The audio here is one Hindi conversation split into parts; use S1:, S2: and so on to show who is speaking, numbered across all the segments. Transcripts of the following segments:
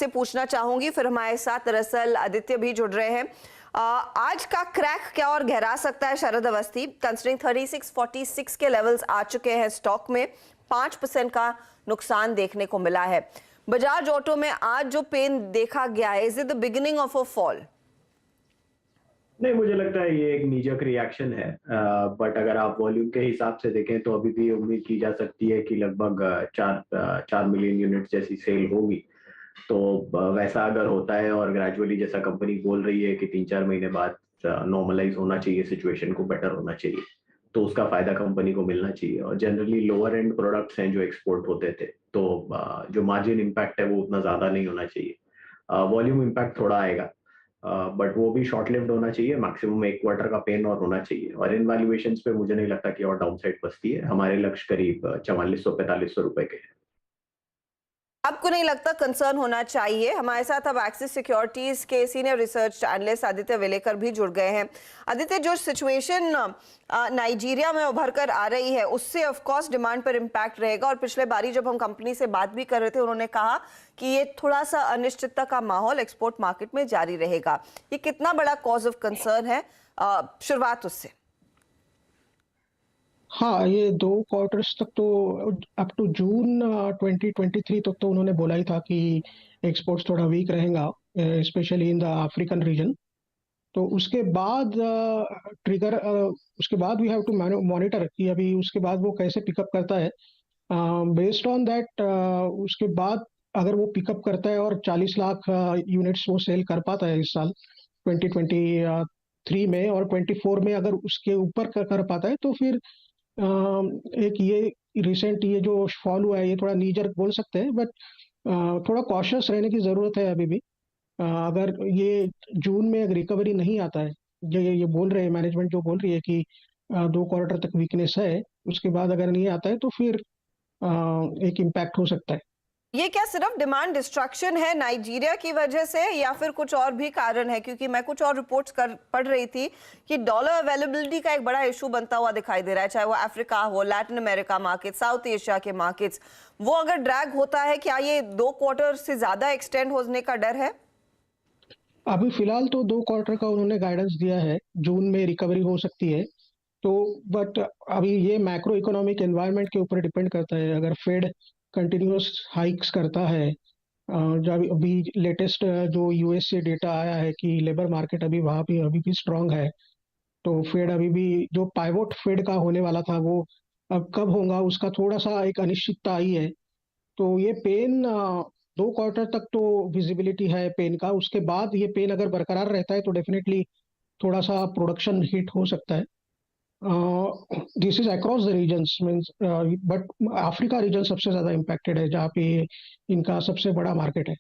S1: आपसे पूछना चाहूंगी, फिर हमारे साथ दरअसल आदित्य भी जुड़ रहे हैं। आज का क्रैक क्या और गहरा सकता है शरद अवस्थी? कंसिडरिंग 3646 के लेवल्स आ चुके हैं स्टॉक में, 5% का नुकसान देखने को मिला है। बजाज ऑटो में आज जो पेन देखा गया है, is it the beginning of a fall?
S2: नहीं, मुझे लगता है ये एक नीजक रिएक्शन है। बट अगर आप वॉल्यूम के हिसाब से देखें तो अभी भी उम्मीद की जा सकती है कि लगभग 4 मिलियन यूनिट जैसी सेल होगी। तो वैसा अगर होता है और ग्रेजुअली जैसा कंपनी बोल रही है कि 3-4 महीने बाद नॉर्मलाइज होना चाहिए, सिचुएशन को बेटर होना चाहिए, तो उसका फायदा कंपनी को मिलना चाहिए। और जनरली लोअर एंड प्रोडक्ट्स हैं जो एक्सपोर्ट होते थे, तो जो मार्जिन इम्पैक्ट है वो उतना ज्यादा नहीं होना चाहिए। वॉल्यूम इम्पैक्ट थोड़ा आएगा, बट वो भी शॉर्ट लिव्ड होना चाहिए। मैक्सिमम 1 क्वार्टर का पेन और होना चाहिए। और इन वैल्यूएशंस पे मुझे नहीं लगता कि और डाउनसाइड बचती है। हमारे लक्ष्य करीब 4400-4500 रुपए के हैं।
S1: आपको नहीं लगता कंसर्न होना चाहिए? हमारे साथ अब एक्सिस सिक्योरिटीज के सीनियर रिसर्च एनालिस्ट आदित्य वेलेकर भी जुड़ गए हैं। आदित्य, जो सिचुएशन नाइजीरिया में उभर कर आ रही है, उससे ऑफ कोर्स डिमांड पर इम्पैक्ट रहेगा। और पिछले बारी जब हम कंपनी से बात भी कर रहे थे, उन्होंने कहा कि ये थोड़ा सा अनिश्चितता का माहौल एक्सपोर्ट मार्केट में जारी रहेगा। ये कितना बड़ा कॉज ऑफ कंसर्न है? शुरुआत उससे।
S3: हाँ, ये 2 क्वार्टर्स तक तो अप टू जून 2023 तक तो उन्होंने बोला ही था कि एक्सपोर्ट्स थोड़ा वीक रहेगा, specially in the African region. तो उसके बाद ट्रिगर उसके बाद वी हैव टू मॉनिटर कि अभी उसके बाद वो कैसे पिकअप करता है। बेस्ड ऑन दैट, उसके बाद अगर वो पिकअप करता है और 40 लाख यूनिट्स वो सेल कर पाता है इस साल 2023 में, और 24 में अगर उसके ऊपर कर पाता है, तो फिर एक ये रिसेंट ये जो फॉल हुआ है ये थोड़ा नीजर बोल सकते हैं। बट थोड़ा कॉशियस रहने की ज़रूरत है अभी भी। अगर ये जून में अगर रिकवरी नहीं आता है, जो ये बोल रहे हैं, मैनेजमेंट जो बोल रही है कि 2 क्वार्टर तक वीकनेस है, उसके बाद अगर नहीं आता है तो फिर एक इम्पैक्ट हो सकता है।
S1: ये क्या सिर्फ डिमांड डिस्ट्रक्शन है नाइजीरिया की वजह से, या फिर कुछ और भी कारण है? क्योंकि मैं कुछ और रिपोर्ट्स पढ़ रही थी कि डॉलर अवेलेबिलिटी का एक बड़ा इशू बनता हुआ दिखाई दे रहा है, चाहे वो अफ्रीका हो, Latin America market, south Asia के मार्केट्स। वो अगर ड्रैग होता है, क्या ये 2 क्वार्टर से ज्यादा एक्सटेंड होने का डर है?
S3: अभी फिलहाल तो 2 क्वार्टर का उन्होंने गाइडेंस दिया है, जून में रिकवरी हो सकती है। तो बट अभी ये मैक्रो इकोनॉमिक एनवायरनमेंट के ऊपर डिपेंड करता है। अगर फेड कंटिन्यूस हाइक्स करता है, जब अभी लेटेस्ट जो यूएस से डेटा आया है कि लेबर मार्केट अभी वहाँ भी अभी भी स्ट्रांग है, तो फेड अभी भी जो पाइवोट फेड का होने वाला था वो अब कब होगा उसका थोड़ा सा एक अनिश्चितता आई है। तो ये पेन 2 क्वार्टर तक तो विजिबिलिटी है पेन का। उसके बाद ये पेन अगर बरकरार रहता है तो डेफिनेटली थोड़ा सा प्रोडक्शन हिट हो सकता है। This is across the regions means, but Africa region सबसे ज्यादा इम्पैक्टेड है, जहाँ पे इनका सबसे बड़ा मार्केट है।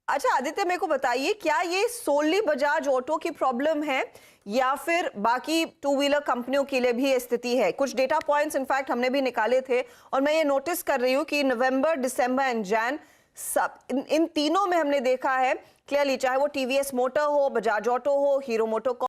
S1: अच्छा आदित्य, मेरे को बताइए, क्या ये सोली बजाज ऑटो की प्रॉब्लम है या फिर बाकी टू व्हीलर कंपनियों के लिए भी ये स्थिति है? कुछ डेटा पॉइंट्स इनफैक्ट हमने भी निकाले थे, और मैं ये नोटिस कर रही हूँ कि नवंबर, दिसंबर एंड जैन, सब इन तीनों में हमने देखा है क्लियरली, चाहे वो टीवीएस मोटर हो, बजाज ऑटो हो, हीरो मोटो